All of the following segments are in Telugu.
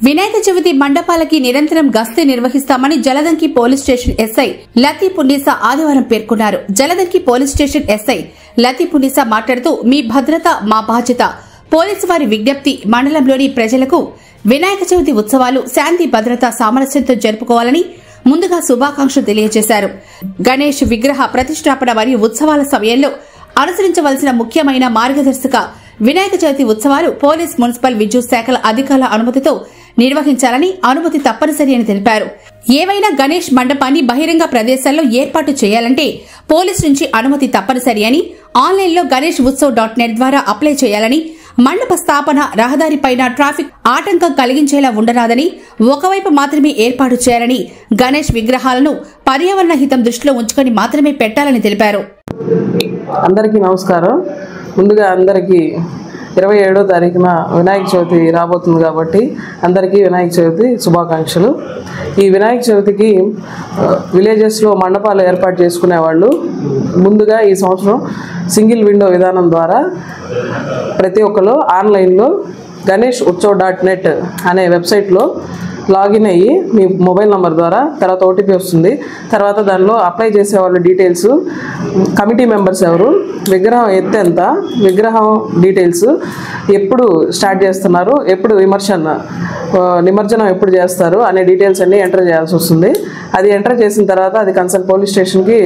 వినాయక చవితి మండపాలకి నిరంతరం గస్తీ నిర్వహిస్తామని జలదంకి పోలీస్ స్టేషన్ ఎస్ఐ లతీపున్నీసా ఆదివారం పేర్కొన్నారు. జలదంకి పోలీస్ స్టేషన్ ఎస్ఐ లతీపున్నీసా మాట్లాడుతూ, మీ భద్రత మా బాధ్యత. పోలీసు వారి విజ్ఞప్తి, మండలంలోని ప్రజలకు వినాయక చవితి ఉత్సవాలు శాంతి భద్రత సామరస్యంతో జరుపుకోవాలని ముందుగా శుభాకాంక్షలు తెలియజేశారు. గణేష్ విగ్రహ ప్రతిష్టాపన మరియు ఉత్సవాల సమయంలో అనుసరించవలసిన ముఖ్యమైన మార్గదర్శక వినాయక చవితి ఉత్సవాలు పోలీస్, మున్సిపల్, విద్యుత్ శాఖల అధికారుల అనుమతితో నిర్వహించాలని, అనుమతి తప్పనిసరి అని తెలిపారు. ఏవైనా గణేష్ మండపాన్ని బహిరంగ ప్రదేశాల్లో ఏర్పాటు చేయాలంటే పోలీస్ నుంచి అనుమతి తప్పనిసరి అని, ఆన్లైన్లో ganeshutsav.net ద్వారా అప్లై చేయాలని, మండప స్థాపన రహదారిపైన ట్రాఫిక్ ఆటంకం కలిగించేలా ఉండరాదని, ఒకవైపు మాత్రమే ఏర్పాటు చేయాలని, గణేష్ విగ్రహాలను పర్యావరణ హితం దృష్టిలో ఉంచుకొని మాత్రమే పెట్టాలని తెలిపారు. అందరికీ నమస్కారం. ముందుగా అందరికీ 27వ తారీఖున వినాయక చవితి రాబోతుంది కాబట్టి అందరికీ వినాయక చవితి శుభాకాంక్షలు. ఈ వినాయక చవితికి విలేజెస్లో మండపాలు ఏర్పాటు చేసుకునే వాళ్ళు ముందుగా ఈ సంవత్సరం సింగిల్ విండో విధానం ద్వారా ప్రతి ఒక్కరు ఆన్లైన్లో ganeshutsav.net అనే వెబ్సైట్లో లాగిన్ అయ్యి మీ మొబైల్ నెంబర్ ద్వారా తర్వాత ఓటీపీ వస్తుంది. తర్వాత దానిలో అప్లై చేసే వాళ్ళ డీటెయిల్స్, కమిటీ మెంబర్స్ ఎవరు, విగ్రహం ఎత్తు ఎంత, విగ్రహం డీటెయిల్స్, ఎప్పుడు స్టార్ట్ చేస్తున్నారు, ఎప్పుడు నిమజ్జనం ఎప్పుడు చేస్తారు అనే డీటెయిల్స్ అన్నీ ఎంటర్ చేయాల్సి వస్తుంది. అది ఎంటర్ చేసిన తర్వాత అది కన్సర్న్ పోలీస్ స్టేషన్కి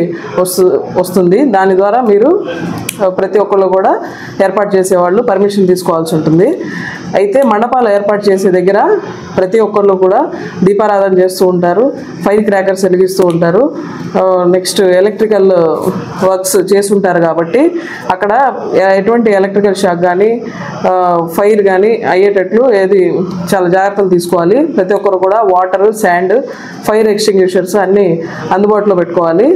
వస్తుంది. దాని ద్వారా మీరు ప్రతి ఒక్కళ్ళు కూడా ఏర్పాటు చేసేవాళ్ళు పర్మిషన్ తీసుకోవాల్సి ఉంటుంది. అయితే మండపాలు ఏర్పాటు చేసే దగ్గర ప్రతి ఒక్కళ్ళు కూడా దీపారాధన చేస్తూ ఉంటారు, ఫైర్ క్రాకర్స్ వెలిగిస్తూ ఉంటారు, నెక్స్ట్ ఎలక్ట్రికల్ వర్క్స్ చేస్తుంటారు. కాబట్టి అక్కడ ఎటువంటి ఎలక్ట్రికల్ షాక్ కానీ ఫైర్ కానీ అయ్యేటట్లు చాలా జాగ్రత్తలు తీసుకోవాలి. ప్రతి ఒక్కరు కూడా వాటర్, శాండ్, ఫైర్ ఎక్స్టింగ్విషర్స్ అన్నీ అందుబాటులో పెట్టుకోవాలి.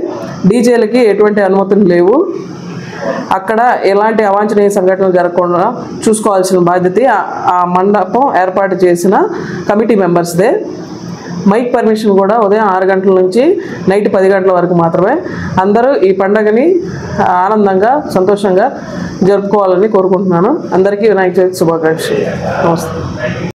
డీజేలకి ఎటువంటి అనుమతులు లేవు. అక్కడ ఎలాంటి అవాంఛనీయ సంఘటనలు జరగకుండా చూసుకోవాల్సిన బాధ్యత ఆ మండపం ఏర్పాటు చేసిన కమిటీ మెంబర్స్దే. మైక్ పర్మిషన్ కూడా ఉదయం 6 గంటల నుంచి నైట్ 10 గంటల వరకు మాత్రమే. అందరూ ఈ పండుగని ఆనందంగా, సంతోషంగా జరుపుకోవాలని కోరుకుంటున్నాను. అందరికీ వినాయక చవితి శుభాకాంక్షలు. నమస్తే.